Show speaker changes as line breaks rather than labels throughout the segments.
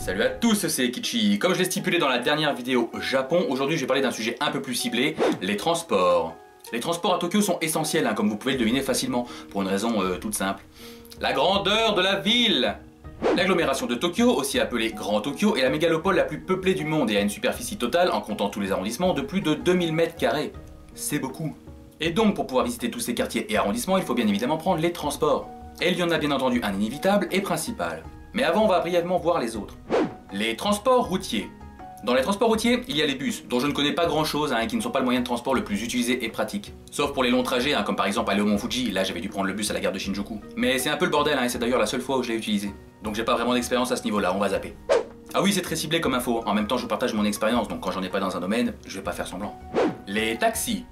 Salut à tous, c'est Kichi. Comme je l'ai stipulé dans la dernière vidéo Japon, aujourd'hui je vais parler d'un sujet un peu plus ciblé, les transports. Les transports à Tokyo sont essentiels, comme vous pouvez le deviner facilement, pour une raison toute simple. La grandeur de la ville. L'agglomération de Tokyo, aussi appelée Grand Tokyo, est la mégalopole la plus peuplée du monde et a une superficie totale, en comptant tous les arrondissements, de plus de 2000 m². C'est beaucoup. Et donc pour pouvoir visiter tous ces quartiers et arrondissements, il faut bien évidemment prendre les transports. Et il y en a bien entendu un inévitable et principal. Mais avant, on va brièvement voir les autres. Les transports routiers. Dans les transports routiers, il y a les bus, dont je ne connais pas grand chose et qui ne sont pas le moyen de transport le plus utilisé et pratique. Sauf pour les longs trajets, comme par exemple aller au Mont Fuji, là j'avais dû prendre le bus à la gare de Shinjuku. Mais c'est un peu le bordel, et c'est d'ailleurs la seule fois où je l'ai utilisé. Donc j'ai pas vraiment d'expérience à ce niveau-là, on va zapper. Ah oui, c'est très ciblé comme info, en même temps je vous partage mon expérience, donc quand j'en ai pas dans un domaine, je vais pas faire semblant. Les taxis.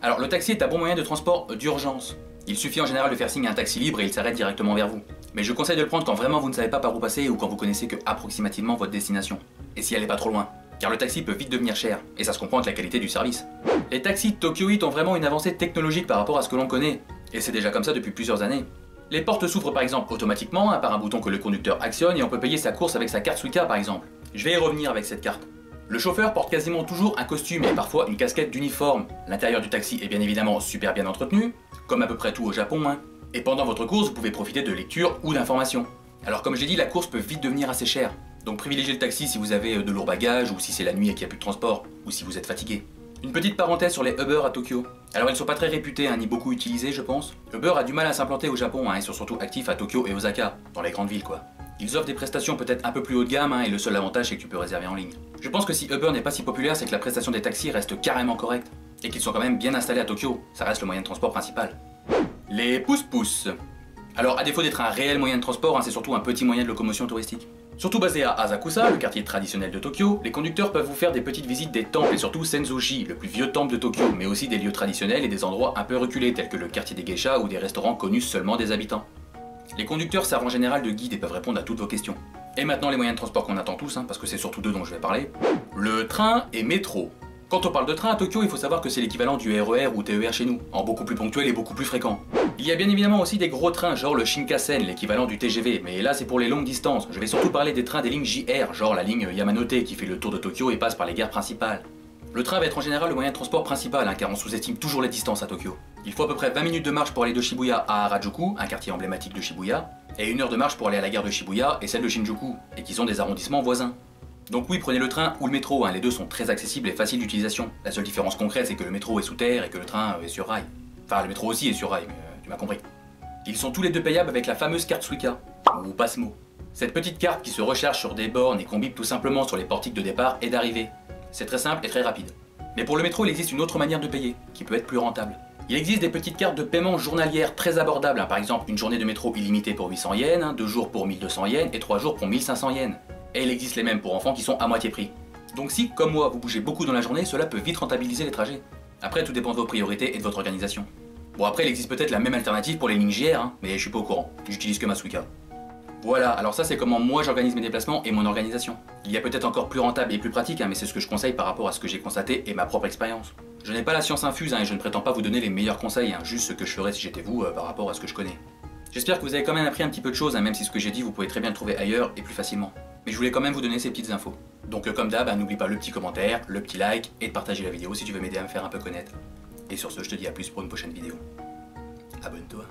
Alors le taxi est un bon moyen de transport d'urgence. Il suffit en général de faire signe à un taxi libre et il s'arrête directement vers vous. Mais je conseille de le prendre quand vraiment vous ne savez pas par où passer ou quand vous connaissez que approximativement votre destination. Et si elle n'est pas trop loin. Car le taxi peut vite devenir cher, et ça se comprend avec la qualité du service. Les taxis Tokyoït ont vraiment une avancée technologique par rapport à ce que l'on connaît. Et c'est déjà comme ça depuis plusieurs années. Les portes s'ouvrent par exemple automatiquement, par un bouton que le conducteur actionne et on peut payer sa course avec sa carte Suica par exemple. Je vais y revenir avec cette carte. Le chauffeur porte quasiment toujours un costume et parfois une casquette d'uniforme. L'intérieur du taxi est bien évidemment super bien entretenu, comme à peu près tout au Japon. Et pendant votre course, vous pouvez profiter de lecture ou d'informations. Alors comme je l'ai dit, la course peut vite devenir assez chère. Donc privilégiez le taxi si vous avez de lourds bagages, ou si c'est la nuit et qu'il n'y a plus de transport, ou si vous êtes fatigué. Une petite parenthèse sur les Uber à Tokyo. Alors ils sont pas très réputés, ni beaucoup utilisés je pense. Uber a du mal à s'implanter au Japon, ils sont surtout actifs à Tokyo et Osaka, dans les grandes villes quoi. Ils offrent des prestations peut-être un peu plus haut de gamme, et le seul avantage c'est que tu peux réserver en ligne. Je pense que si Uber n'est pas si populaire, c'est que la prestation des taxis reste carrément correcte. Et qu'ils sont quand même bien installés à Tokyo, ça reste le moyen de transport principal. Les pousse-pousse. Alors à défaut d'être un réel moyen de transport, c'est surtout un petit moyen de locomotion touristique. Surtout basé à Asakusa, le quartier traditionnel de Tokyo, les conducteurs peuvent vous faire des petites visites des temples et surtout Senzoji, le plus vieux temple de Tokyo, mais aussi des lieux traditionnels et des endroits un peu reculés tels que le quartier des geishas ou des restaurants connus seulement des habitants. Les conducteurs servent en général de guides et peuvent répondre à toutes vos questions. Et maintenant les moyens de transport qu'on attend tous, parce que c'est surtout d'eux dont je vais parler. Le train et métro. Quand on parle de train à Tokyo, il faut savoir que c'est l'équivalent du RER ou TER chez nous, en beaucoup plus ponctuel et beaucoup plus fréquent. Il y a bien évidemment aussi des gros trains, genre le Shinkansen, l'équivalent du TGV, mais là c'est pour les longues distances. Je vais surtout parler des trains des lignes JR, genre la ligne Yamanote qui fait le tour de Tokyo et passe par les gares principales. Le train va être en général le moyen de transport principal, car on sous-estime toujours les distances à Tokyo. Il faut à peu près 20 minutes de marche pour aller de Shibuya à Harajuku, un quartier emblématique de Shibuya, et 1 heure de marche pour aller à la gare de Shibuya et celle de Shinjuku, et qui sont des arrondissements voisins. Donc oui, prenez le train ou le métro, les deux sont très accessibles et faciles d'utilisation. La seule différence concrète, c'est que le métro est sous terre et que le train est sur rail. Enfin, le métro aussi est sur rail, mais tu m'as compris. Ils sont tous les deux payables avec la fameuse carte Suica, ou Passmo. Cette petite carte qui se recharge sur des bornes et qu'on bip tout simplement sur les portiques de départ et d'arrivée. C'est très simple et très rapide. Mais pour le métro, il existe une autre manière de payer, qui peut être plus rentable. Il existe des petites cartes de paiement journalières très abordables, par exemple une journée de métro illimitée pour 800 yens, 2 jours pour 1200 yens et 3 jours pour 1500 yens. Et il existe les mêmes pour enfants qui sont à moitié prix. Donc si, comme moi, vous bougez beaucoup dans la journée, cela peut vite rentabiliser les trajets. Après, tout dépend de vos priorités et de votre organisation. Bon après, il existe peut-être la même alternative pour les lignes JR, mais je suis pas au courant. J'utilise que ma Suica. Voilà, alors ça c'est comment moi j'organise mes déplacements et mon organisation. Il y a peut-être encore plus rentable et plus pratique, mais c'est ce que je conseille par rapport à ce que j'ai constaté et ma propre expérience. Je n'ai pas la science infuse et je ne prétends pas vous donner les meilleurs conseils, juste ce que je ferais si j'étais vous par rapport à ce que je connais. J'espère que vous avez quand même appris un petit peu de choses, même si ce que j'ai dit vous pouvez très bien le trouver ailleurs et plus facilement. Mais je voulais quand même vous donner ces petites infos. Donc comme d'hab, n'oublie pas le petit commentaire, le petit like et de partager la vidéo si tu veux m'aider à me faire un peu connaître. Et sur ce, je te dis à plus pour une prochaine vidéo. Abonne-toi.